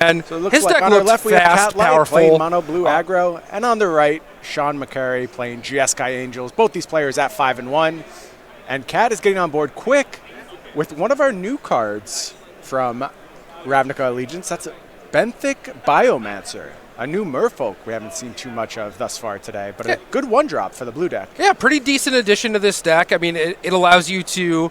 And So it looks his like deck on our looks left we have fast, Cat Light powerful. playing mono blue aggro, and on the right, Sean McCray playing GS Angels. Both these players at 5-1, and Cat is getting on board quick with one of our new cards from Ravnica Allegiance. That's a Benthic Biomancer, a new merfolk we haven't seen too much of thus far today, but a good one-drop for the blue deck. Yeah, pretty decent addition to this deck. I mean, it allows you to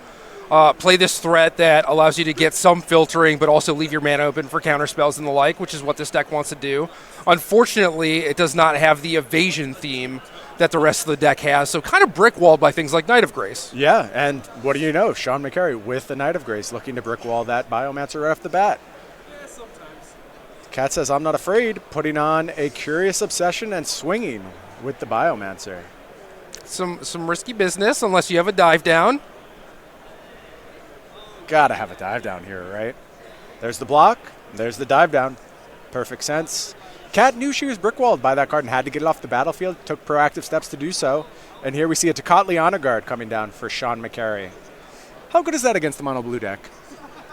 play this threat that allows you to get some filtering, but also leave your mana open for counter spells and the like, which is what this deck wants to do. Unfortunately, it does not have the evasion theme that the rest of the deck has, so kind of brick-walled by things like Knight of Grace. Yeah, and what do you know? Sean McCary with the Knight of Grace looking to brick-wall that Biomancer right off the bat. Cat says, I'm not afraid, putting on a Curious Obsession and swinging with the Biomancer. Some risky business, unless you have a dive down. Gotta have a dive down here, right? There's the block, there's the dive down. Perfect sense. Cat knew she was brickwalled by that card and had to get it off the battlefield, took proactive steps to do so. And here we see a Tocatli Honor Guard coming down for Sean McCary. How good is that against the mono blue deck?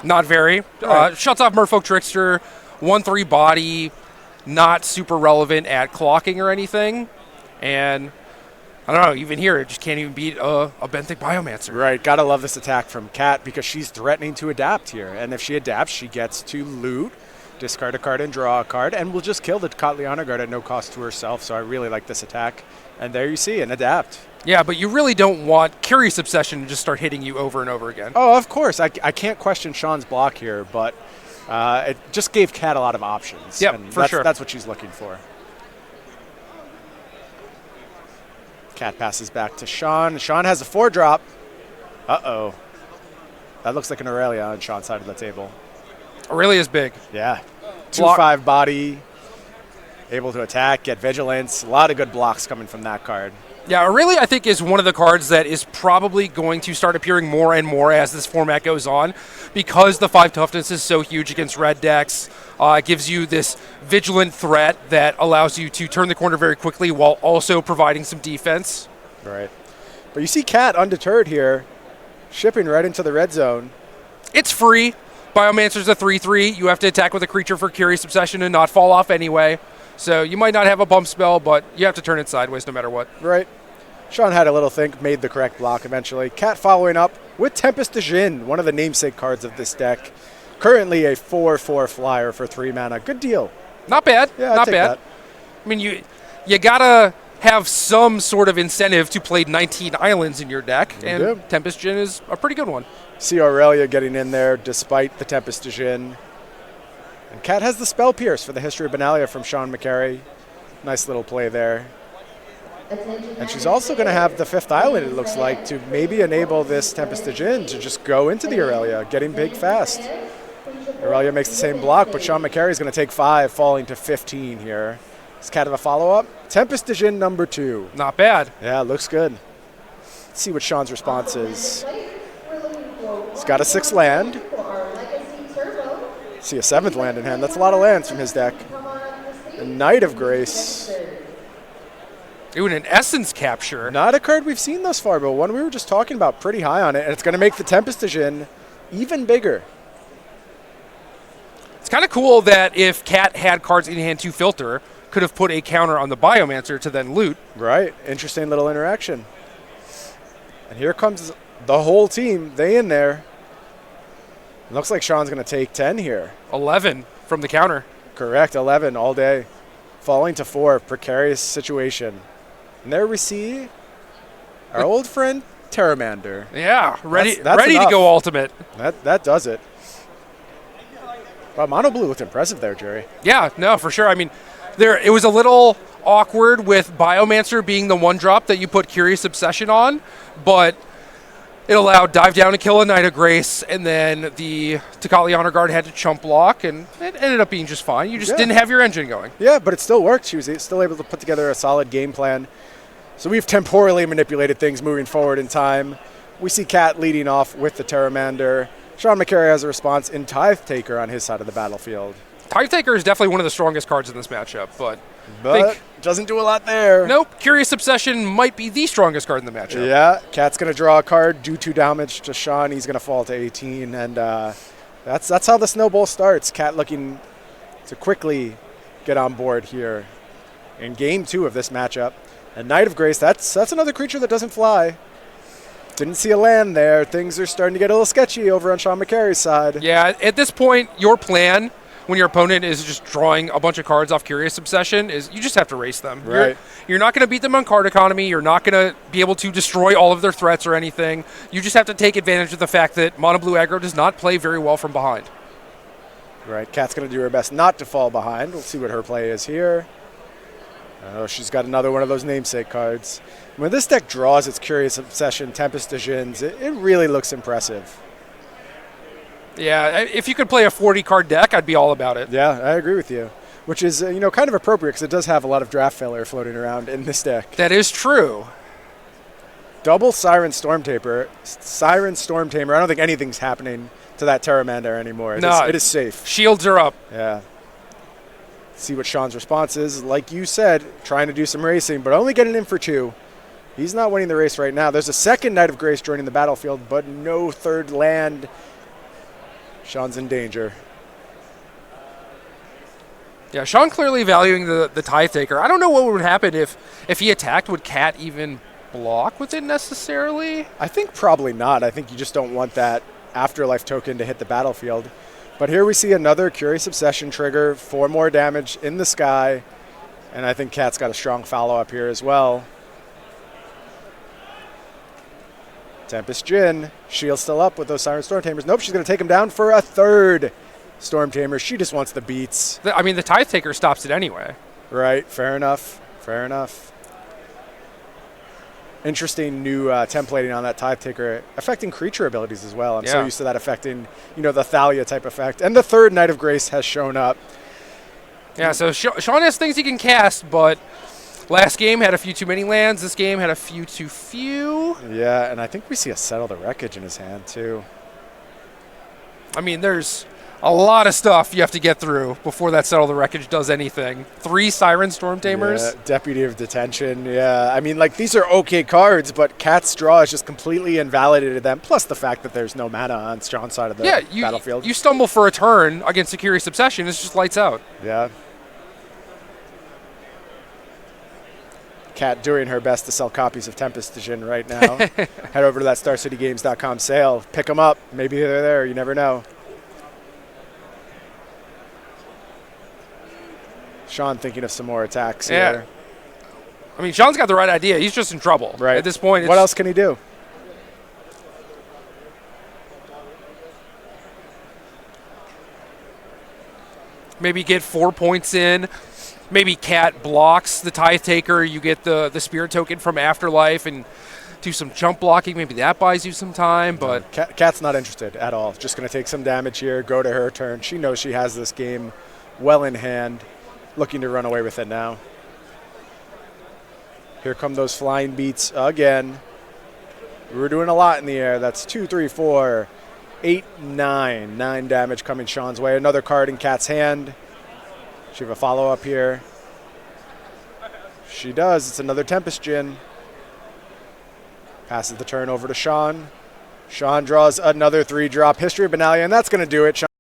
Not very. Shuts off Merfolk Trickster, 1/3 body, not super relevant at clocking or anything. And I don't know, even here, it just can't even beat a Benthic Biomancer. Right, gotta love this attack from Cat because she's threatening to adapt here. And if she adapts, she gets to loot, discard a card and draw a card, and will just kill the Tocatli Honor Guard at no cost to herself. So I really like this attack. And there you see an adapt. Yeah, but you really don't want Curious Obsession to just start hitting you over and over again. Oh, of course. I can't question Sean's block here, but it just gave Cat a lot of options. Yep, and for sure. That's what she's looking for. Cat passes back to Sean. Sean has a 4-drop. Uh-oh. That looks like an Aurelia on Sean's side of the table. Aurelia's big. Yeah. 2/5 body. Able to attack, get vigilance. A lot of good blocks coming from that card. Yeah, Aurelia, I think, is one of the cards that is probably going to start appearing more and more as this format goes on because the 5 toughness is so huge against red decks. It gives you this vigilant threat that allows you to turn the corner very quickly while also providing some defense. Right. But you see Cat undeterred here, shipping right into the red zone. It's free. Biomancer's a 3/3. You have to attack with a creature for Curious Obsession and not fall off anyway. So you might not have a bump spell, but you have to turn it sideways no matter what. Right. Sean had a little think, made the correct block eventually. Cat following up with Tempest de Jin, one of the namesake cards of this deck. Currently a 4/4 flyer for 3 mana. Good deal. Not bad. Yeah, not I'd take bad. that. I mean, you gotta have some sort of incentive to play 19 islands in your deck, and do. Tempest Jin is a pretty good one. See Aurelia getting in there despite the Tempest de Jin. And Cat has the Spell Pierce for the History of Benalia from Sean McCary. Nice little play there. And she's also going to have the 5th island, it looks like, to maybe enable this Tempest de Jin to just go into the Aurelia, getting big fast. Aurelia makes the same block, but Sean McCary is going to take 5, falling to 15 here. Does Cat have a follow-up? Tempest de Jin number 2. Not bad. Yeah, looks good. Let's see what Sean's response is. He's got a 6th land. See a 7th land in hand. That's a lot of lands from his deck. A Knight of Grace. Ooh, and an Essence Capture. Not a card we've seen thus far, but one we were just talking about pretty high on it, and it's going to make the Tempest de Jin even bigger. It's kind of cool that if Cat had cards in hand to filter, could have put a counter on the Biomancer to then loot. Right. Interesting little interaction. And here comes the whole team. They in there. It looks like Sean's going to take 10 here. 11 from the counter. Correct, 11 all day. Falling to 4, precarious situation. And there we see our old friend Terramander. Yeah, ready That's to enough. go ultimate. That does it. Wow, Mono Blue looked impressive there, Jerry. Yeah, no, for sure. I mean, it was a little awkward with Biomancer being the 1-drop that you put Curious Obsession on, but it allowed Dive Down to kill a Knight of Grace, and then the Tocatli Honor Guard had to chump block, and it ended up being just fine. You just didn't have your engine going. Yeah, but it still worked. She was still able to put together a solid game plan. So we've temporally manipulated things moving forward in time. We see Cat leading off with the Terramander. Sean McCary has a response in Tithe Taker on his side of the battlefield. Tithe Taker is definitely one of the strongest cards in this matchup, but doesn't do a lot there. Nope, Curious Obsession might be the strongest card in the matchup. Yeah, Cat's going to draw a card, do 2 damage to Sean. He's going to fall to 18, and that's how the snowball starts. Cat looking to quickly get on board here in game 2 of this matchup. And Knight of Grace, that's another creature that doesn't fly. Didn't see a land there. Things are starting to get a little sketchy over on Sean McCarry's side. Yeah, at this point, your plan when your opponent is just drawing a bunch of cards off Curious Obsession is you just have to race them. Right. You're not going to beat them on card economy. You're not going to be able to destroy all of their threats or anything. You just have to take advantage of the fact that Mono Blue aggro does not play very well from behind. Right, Kat's going to do her best not to fall behind. We'll see what her play is here. Oh, she's got another one of those namesake cards. When this deck draws its Curious Obsession, Tempest de Djinns, it really looks impressive. Yeah, if you could play a 40-card deck, I'd be all about it. Yeah, I agree with you. Which is, kind of appropriate because it does have a lot of draft filler floating around in this deck. That is true. Double Siren Stormtamer. I don't think anything's happening to that Terramander anymore. It is safe. Shields are up. Yeah. See what Sean's response is. Like you said, trying to do some racing, but only getting in for 2. He's not winning the race right now. There's a second Knight of Grace joining the battlefield, but no third land. Sean's in danger. Yeah, Sean clearly valuing the Tithe Taker. I don't know what would happen if he attacked. Would Cat even block with it necessarily? I think probably not. I think you just don't want that Afterlife token to hit the battlefield. But here we see another Curious Obsession trigger, 4 more damage in the sky, and I think Cat's got a strong follow-up here as well. Tempest Djinn, shield still up with those Siren Stormtamers. Nope, she's going to take him down for a third Stormtamer. She just wants the beats. I mean, the Tithe Taker stops it anyway. Right, fair enough, fair enough. Interesting new templating on that Tithe Taker, affecting creature abilities as well. I'm so used to that affecting, the Thalia type effect. And the third Knight of Grace has shown up. Yeah, so Sean has things he can cast, but last game had a few too many lands. This game had a few too few. Yeah, and I think we see a Settle the Wreckage in his hand, too. I mean, there's a lot of stuff you have to get through before that Settle the Wreckage does anything. 3 Siren Stormtamers. Yeah, Deputy of Detention, yeah. I mean, these are okay cards, but Cat's draw has just completely invalidated them, plus the fact that there's no mana on Sean's side of the battlefield. You stumble for a turn against a Curious Obsession, it's just lights out. Yeah. Cat doing her best to sell copies of Tempest de Djinn right now. Head over to that StarCityGames.com sale. Pick them up. Maybe they're there. You never know. Sean thinking of some more attacks here. I mean, Sean's got the right idea. He's just in trouble. Right. At this point, what else can he do? Maybe get 4 points in. Maybe Cat blocks the Tithe Taker. You get the Spirit token from Afterlife and do some jump blocking. Maybe that buys you some time. But Cat's not interested at all. Just going to take some damage here, go to her turn. She knows she has this game well in hand. Looking to run away with it now. Here come those flying beats again. We're doing a lot in the air. That's 2, 3, 4, 8, 9. 9 damage coming Sean's way. Another card in Cat's hand. She have a follow-up here. She does. It's another Tempest Djinn. Passes the turn over to Sean. Sean draws another 3-drop History of Benalia, and that's going to do it.